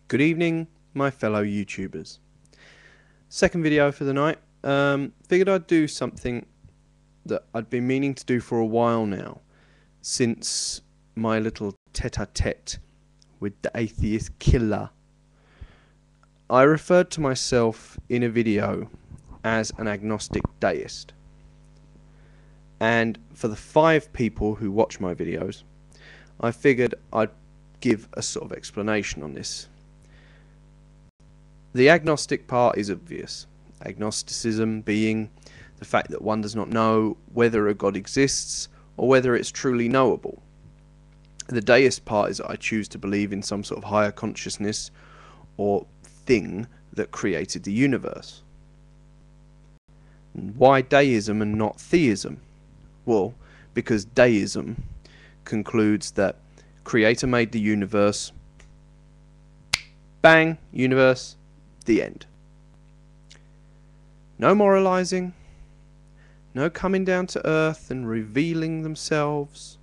Good evening, my fellow YouTubers. Second video for the night. Figured I'd do something that I'd been meaning to do for a while now, since my little tete-a-tete with the atheist killer. I referred to myself in a video as an agnostic deist. And for the 5 people who watch my videos, I figured I'd give a sort of explanation on this. The agnostic part is obvious. Agnosticism being the fact that one does not know whether a God exists or whether it's truly knowable. The deist part is that I choose to believe in some sort of higher consciousness or thing that created the universe. Why deism and not theism? Well, because deism concludes that Creator made the universe, bang, universe, the end. No moralizing, no coming down to earth and revealing themselves,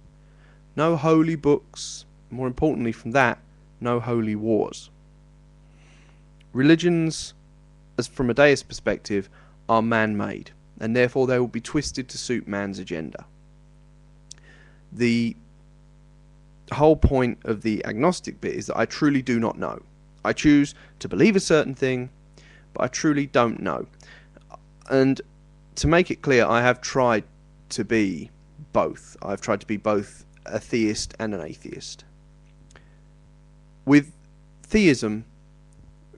no holy books, more importantly from that, no holy wars. Religions, as from a deist perspective, are man-made, and therefore they will be twisted to suit man's agenda. The whole point of the agnostic bit is that I truly do not know. I choose to believe a certain thing, but I truly don't know. And to make it clear, I have tried to be both. I've tried to be both a theist and an atheist. With theism,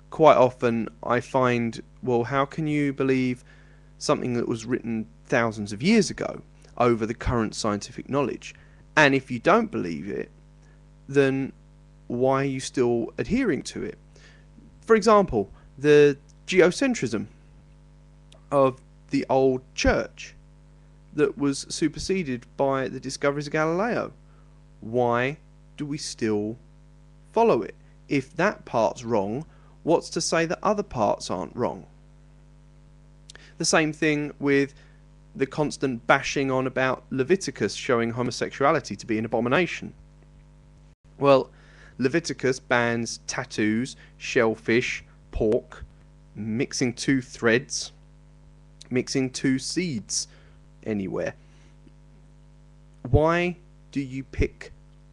quite often I find, well, how can you believe something that was written thousands of years ago over the current scientific knowledge? And if you don't believe it, then why are you still adhering to it? For example, the geocentrism of the old church that was superseded by the discoveries of Galileo. Why do we still follow it? If that part's wrong, what's to say that other parts aren't wrong? The same thing with the constant bashing on about Leviticus showing homosexuality to be an abomination. Well, Leviticus bans tattoos, shellfish, pork, mixing 2 threads, mixing 2 seeds anywhere. Why do you pick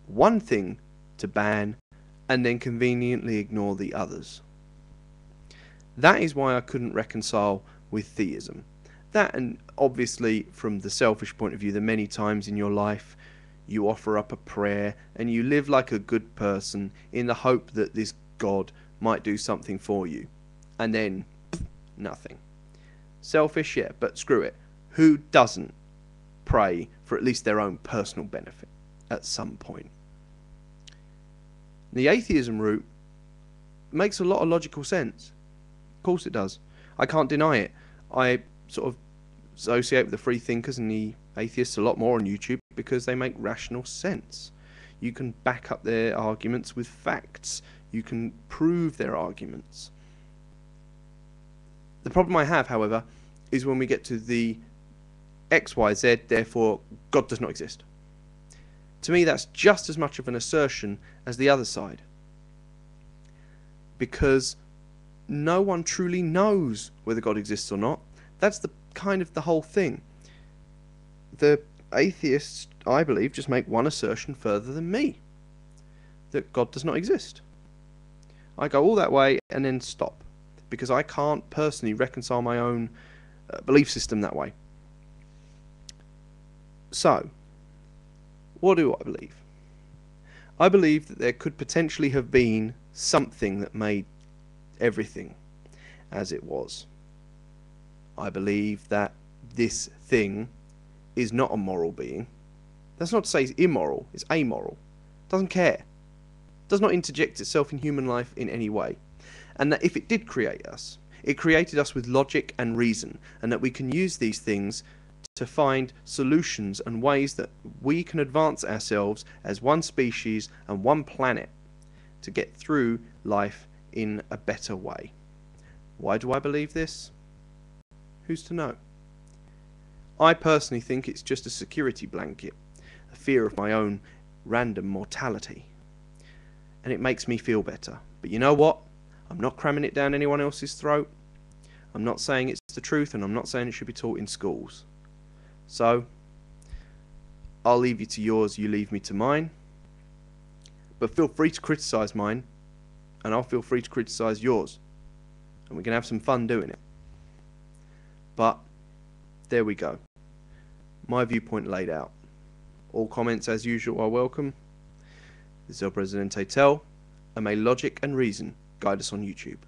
one thing to ban and then conveniently ignore the others? That is why I couldn't reconcile with theism. That, and obviously from the selfish point of view, the many times in your life you offer up a prayer and you live like a good person in the hope that this God might do something for you, and then nothing. Selfish, yeah, but screw it. Who doesn't pray for at least their own personal benefit at some point? The atheism route makes a lot of logical sense. Of course it does. I can't deny it. I sort of associate with the free thinkers and the atheists a lot more on YouTube because they make rational sense. You can back up their arguments with facts. You can prove their arguments. The problem I have, however, is when we get to the XYZ, therefore God does not exist. To me, that's just as much of an assertion as the other side. Because no one truly knows whether God exists or not. That's the kind of the whole thing. The atheists, I believe, just make one assertion further than me. That God does not exist. I go all that way and then stop. Because I can't personally reconcile my own belief system that way. So, what do I believe? I believe that there could potentially have been something that made everything as it was. I believe that this thing is not a moral being. That's not to say it's immoral, it's amoral. Doesn't care. Does not interject itself in human life in any way. And that if it did create us, it created us with logic and reason, and that we can use these things to find solutions and ways that we can advance ourselves as one species and one planet to get through life in a better way. Why do I believe this? Who's to know? I personally think it's just a security blanket, a fear of my own random mortality. And it makes me feel better. But you know what? I'm not cramming it down anyone else's throat. I'm not saying it's the truth, and I'm not saying it should be taught in schools. So, I'll leave you to yours, you leave me to mine. But feel free to criticise mine, and I'll feel free to criticise yours. And we can have some fun doing it. But, there we go. My viewpoint laid out. All comments, as usual, are welcome. This is ElPresidenteTel, and may logic and reason guide us on YouTube.